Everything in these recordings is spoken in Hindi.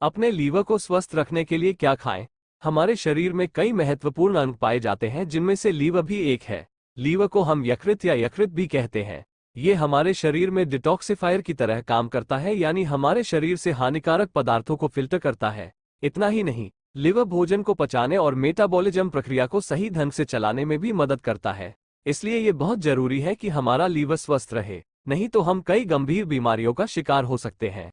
अपने लीवर को स्वस्थ रखने के लिए क्या खाएं? हमारे शरीर में कई महत्वपूर्ण अंग पाए जाते हैं जिनमें से लीवर भी एक है। लीवर को हम यकृत या यकृत भी कहते हैं। ये हमारे शरीर में डिटॉक्सिफायर की तरह काम करता है, यानी हमारे शरीर से हानिकारक पदार्थों को फिल्टर करता है। इतना ही नहीं, लिवर भोजन को पचाने और मेटाबॉलिज्म प्रक्रिया को सही ढंग से चलाने में भी मदद करता है। इसलिए ये बहुत जरूरी है कि हमारा लीवर स्वस्थ रहे, नहीं तो हम कई गंभीर बीमारियों का शिकार हो सकते हैं।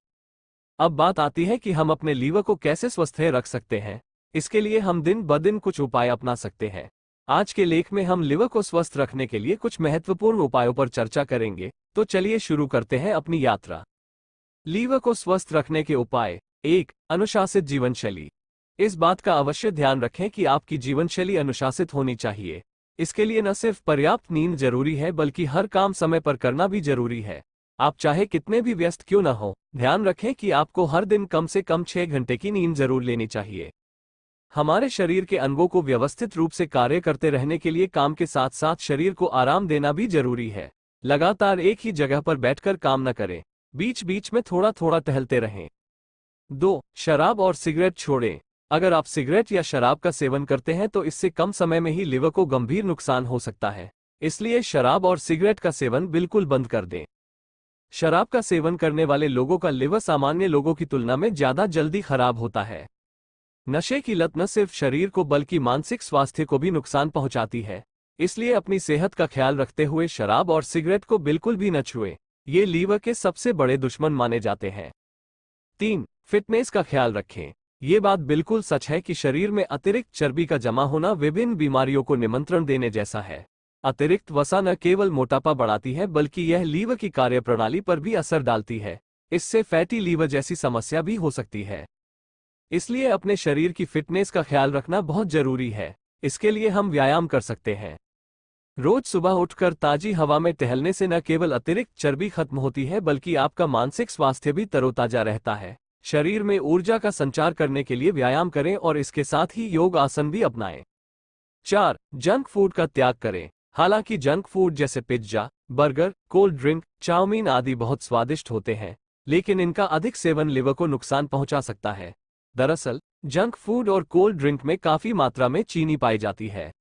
अब बात आती है कि हम अपने लीवर को कैसे स्वस्थ रख सकते हैं। इसके लिए हम दिन ब दिन कुछ उपाय अपना सकते हैं। आज के लेख में हम लिवर को स्वस्थ रखने के लिए कुछ महत्वपूर्ण उपायों पर चर्चा करेंगे। तो चलिए शुरू करते हैं अपनी यात्रा। लीवर को स्वस्थ रखने के उपाय। 1. अनुशासित जीवन शैली। इस बात का अवश्य ध्यान रखें कि आपकी जीवन शैली अनुशासित होनी चाहिए। इसके लिए न सिर्फ पर्याप्त नींद जरूरी है, बल्कि हर काम समय पर करना भी जरूरी है। आप चाहे कितने भी व्यस्त क्यों न हो, ध्यान रखें कि आपको हर दिन कम से कम 6 घंटे की नींद जरूर लेनी चाहिए। हमारे शरीर के अंगों को व्यवस्थित रूप से कार्य करते रहने के लिए काम के साथ साथ शरीर को आराम देना भी जरूरी है। लगातार एक ही जगह पर बैठकर काम न करें, बीच बीच में थोड़ा थोड़ा टहलते रहें। 2. शराब और सिगरेट छोड़ें। अगर आप सिगरेट या शराब का सेवन करते हैं तो इससे कम समय में ही लिवर को गंभीर नुकसान हो सकता है। इसलिए शराब और सिगरेट का सेवन बिल्कुल बंद कर दें। शराब का सेवन करने वाले लोगों का लिवर सामान्य लोगों की तुलना में ज्यादा जल्दी खराब होता है। नशे की लत न सिर्फ शरीर को बल्कि मानसिक स्वास्थ्य को भी नुकसान पहुंचाती है। इसलिए अपनी सेहत का ख्याल रखते हुए शराब और सिगरेट को बिल्कुल भी न छुएं। ये लीवर के सबसे बड़े दुश्मन माने जाते हैं। 3. फिटनेस का ख्याल रखें। ये बात बिल्कुल सच है कि शरीर में अतिरिक्त चर्बी का जमा होना विभिन्न बीमारियों को निमंत्रण देने जैसा है। अतिरिक्त वसा न केवल मोटापा बढ़ाती है, बल्कि यह लीवर की कार्यप्रणाली पर भी असर डालती है। इससे फैटी लीवर जैसी समस्या भी हो सकती है। इसलिए अपने शरीर की फिटनेस का ख्याल रखना बहुत जरूरी है। इसके लिए हम व्यायाम कर सकते हैं। रोज सुबह उठकर ताजी हवा में टहलने से न केवल अतिरिक्त चर्बी खत्म होती है, बल्कि आपका मानसिक स्वास्थ्य भी तरोताजा रहता है। शरीर में ऊर्जा का संचार करने के लिए व्यायाम करें और इसके साथ ही योग आसन भी अपनाएं। 4. जंक फूड का त्याग करें। हालांकि जंक फूड जैसे pizza, burger, cold drink, chow mein आदि बहुत स्वादिष्ट होते हैं, लेकिन इनका अधिक सेवन लिवर को नुकसान पहुंचा सकता है। दरअसल जंक फूड और कोल्ड ड्रिंक में काफी मात्रा में चीनी पाई जाती है।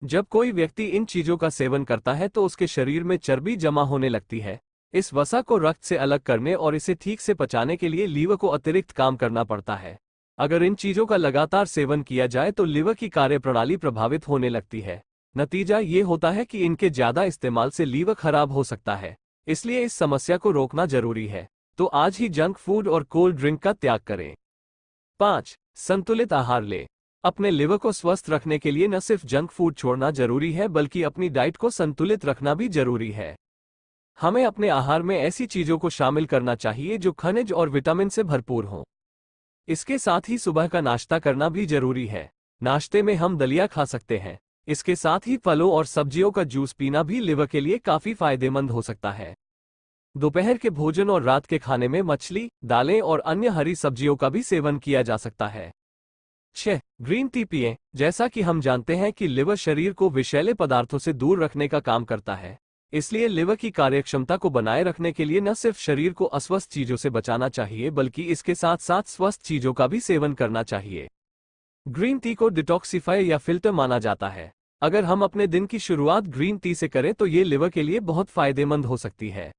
जब कोई व्यक्ति इन चीजों का सेवन करता है तो उसके शरीर में चर्बी जमा होने लगती है। इस वसा को रक्त से अलग करने और इसे ठीक से पचाने के लिए लीवर को अतिरिक्त काम करना पड़ता है। अगर इन चीजों का लगातार सेवन किया जाए तो लिवर की कार्यप्रणाली प्रभावित होने लगती है। नतीजा ये होता है कि इनके ज्यादा इस्तेमाल से लीवर खराब हो सकता है। इसलिए इस समस्या को रोकना जरूरी है। तो आज ही जंक फूड और कोल्ड ड्रिंक का त्याग करें। 5. संतुलित आहार लें। अपने लिवर को स्वस्थ रखने के लिए न सिर्फ जंक फूड छोड़ना जरूरी है, बल्कि अपनी डाइट को संतुलित रखना भी जरूरी है। हमें अपने आहार में ऐसी चीजों को शामिल करना चाहिए जो खनिज और विटामिन से भरपूर हों। इसके साथ ही सुबह का नाश्ता करना भी जरूरी है। नाश्ते में हम दलिया खा सकते हैं। इसके साथ ही फलों और सब्जियों का जूस पीना भी लिवर के लिए काफी फायदेमंद हो सकता है। दोपहर के भोजन और रात के खाने में मछली, दालें और अन्य हरी सब्जियों का भी सेवन किया जा सकता है। 6. ग्रीन टी पिएं। जैसा कि हम जानते हैं कि लिवर शरीर को विषैले पदार्थों से दूर रखने का काम करता है। इसलिए लिवर की कार्यक्षमता को बनाए रखने के लिए न सिर्फ शरीर को अस्वस्थ चीजों से बचाना चाहिए, बल्कि इसके साथ साथ स्वस्थ चीजों का भी सेवन करना चाहिए। ग्रीन टी को डिटॉक्सिफायर या फिल्टर माना जाता है। अगर हम अपने दिन की शुरुआत ग्रीन टी से करें तो ये लिवर के लिए बहुत फायदेमंद हो सकती है।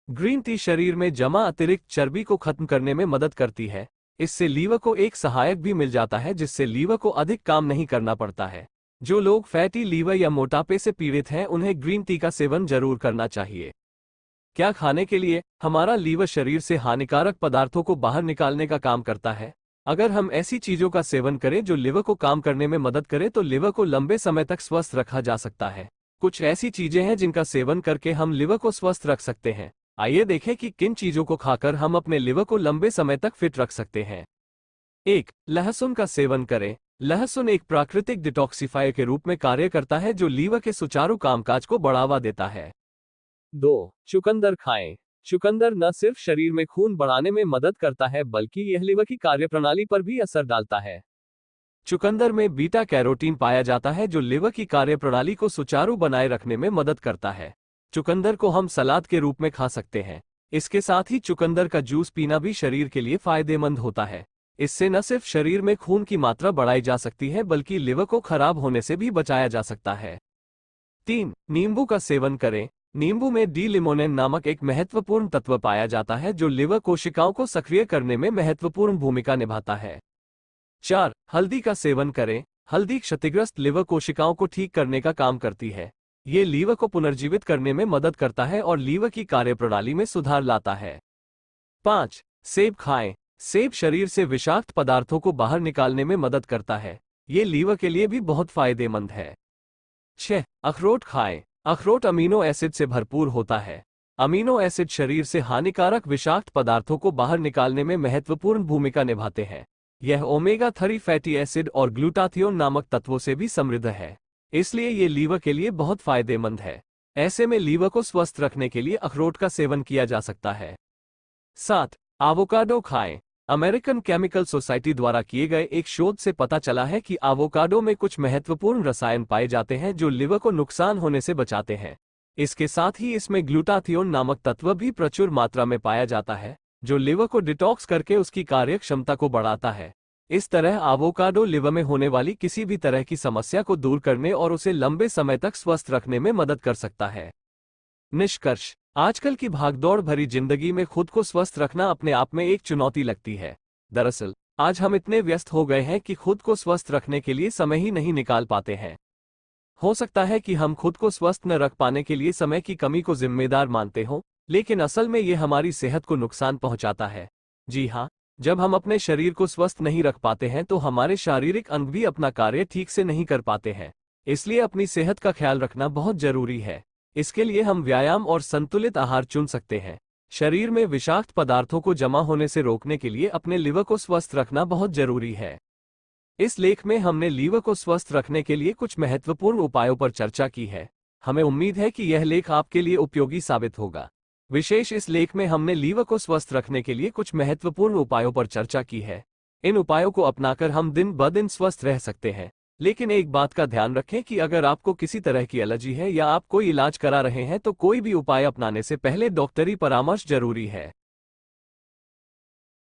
ग्रीन टी शरीर में जमा अतिरिक्त चर्बी को खत्म करने में मदद करती है। इससे लीवर को एक सहायक भी मिल जाता है, जिससे लीवर को अधिक काम नहीं करना पड़ता है। जो लोग फैटी लीवर या मोटापे से पीड़ित हैं, उन्हें ग्रीन टी का सेवन जरूर करना चाहिए। क्या खाने के लिए? हमारा लीवर शरीर से हानिकारक पदार्थों को बाहर निकालने का काम करता है। अगर हम ऐसी चीजों का सेवन करें जो लिवर को काम करने में मदद करे तो लिवर को लंबे समय तक स्वस्थ रखा जा सकता है। कुछ ऐसी चीजें हैं जिनका सेवन करके हम लिवर को स्वस्थ रख सकते हैं। आइए देखें कि किन चीजों को खाकर हम अपने लिवर को लंबे समय तक फिट रख सकते हैं। 1. लहसुन का सेवन करें। लहसुन एक प्राकृतिक डिटॉक्सिफायर के रूप में कार्य करता है जो लीवर के सुचारू कामकाज को बढ़ावा देता है। 2. चुकंदर खाएं। चुकंदर न सिर्फ शरीर में खून बढ़ाने में मदद करता है, बल्कि यह लिवर की कार्यप्रणाली पर भी असर डालता है। चुकंदर में बीटा कैरोटीन पाया जाता है जो लिवर की कार्यप्रणाली को सुचारू बनाए रखने में मदद करता है। चुकंदर को हम सलाद के रूप में खा सकते हैं। इसके साथ ही चुकंदर का जूस पीना भी शरीर के लिए फायदेमंद होता है। इससे न सिर्फ शरीर में खून की मात्रा बढ़ाई जा सकती है बल्कि लिवर को खराब होने से भी बचाया जा सकता है। 3. नींबू का सेवन करें। नींबू में डी लिमोनिन नामक एक महत्वपूर्ण तत्व पाया जाता है जो लिवर कोशिकाओं को सक्रिय करने में महत्वपूर्ण भूमिका निभाता है। 4. हल्दी का सेवन करें। हल्दी क्षतिग्रस्त लिवर कोशिकाओं को ठीक करने का काम करती है। ये लीवर को पुनर्जीवित करने में मदद करता है और लीवर की कार्यप्रणाली में सुधार लाता है। 5. सेब खाएं। सेब शरीर से विषाक्त पदार्थों को बाहर निकालने में मदद करता है। ये लीवर के लिए भी बहुत फायदेमंद है। 6. अखरोट खाएं। अखरोट अमीनो एसिड से भरपूर होता है। अमीनो एसिड शरीर से हानिकारक विषाक्त पदार्थों को बाहर निकालने में महत्वपूर्ण भूमिका निभाते हैं। यह ओमेगा 3 फैटी एसिड और ग्लूटाथियोन नामक तत्वों से भी समृद्ध है, इसलिए ये लीवर के लिए बहुत फायदेमंद है। ऐसे में लीवर को स्वस्थ रखने के लिए अखरोट का सेवन किया जा सकता है। 7. एवोकाडो खाएं। अमेरिकन केमिकल सोसाइटी द्वारा किए गए एक शोध से पता चला है कि एवोकाडो में कुछ महत्वपूर्ण रसायन पाए जाते हैं जो लिवर को नुकसान होने से बचाते हैं। इसके साथ ही इसमें ग्लूटाथियोन नामक तत्व भी प्रचुर मात्रा में पाया जाता है जो लिवर को डिटॉक्स करके उसकी कार्य क्षमता को बढ़ाता है। इस तरह एवोकाडो लिवर में होने वाली किसी भी तरह की समस्या को दूर करने और उसे लंबे समय तक स्वस्थ रखने में मदद कर सकता है। निष्कर्ष, आजकल की भागदौड़ भरी जिंदगी में खुद को स्वस्थ रखना अपने आप में एक चुनौती लगती है। दरअसल आज हम इतने व्यस्त हो गए हैं कि खुद को स्वस्थ रखने के लिए समय ही नहीं निकाल पाते हैं। हो सकता है कि हम खुद को स्वस्थ न रख पाने के लिए समय की कमी को जिम्मेदार मानते हों, लेकिन असल में ये हमारी सेहत को नुकसान पहुंचाता है। जी हाँ, जब हम अपने शरीर को स्वस्थ नहीं रख पाते हैं तो हमारे शारीरिक अंग भी अपना कार्य ठीक से नहीं कर पाते हैं। इसलिए अपनी सेहत का ख्याल रखना बहुत जरूरी है। इसके लिए हम व्यायाम और संतुलित आहार चुन सकते हैं। शरीर में विषाक्त पदार्थों को जमा होने से रोकने के लिए अपने लिवर को स्वस्थ रखना बहुत जरूरी है। इस लेख में हमने लीवर को स्वस्थ रखने के लिए कुछ महत्वपूर्ण उपायों पर चर्चा की है। हमें उम्मीद है कि यह लेख आपके लिए उपयोगी साबित होगा। विशेष इस लेख में हमने लीवर को स्वस्थ रखने के लिए कुछ महत्वपूर्ण उपायों पर चर्चा की है। इन उपायों को अपनाकर हम दिन ब दिन स्वस्थ रह सकते हैं। लेकिन एक बात का ध्यान रखें कि अगर आपको किसी तरह की एलर्जी है या आप कोई इलाज करा रहे हैं तो कोई भी उपाय अपनाने से पहले डॉक्टरी परामर्श जरूरी है।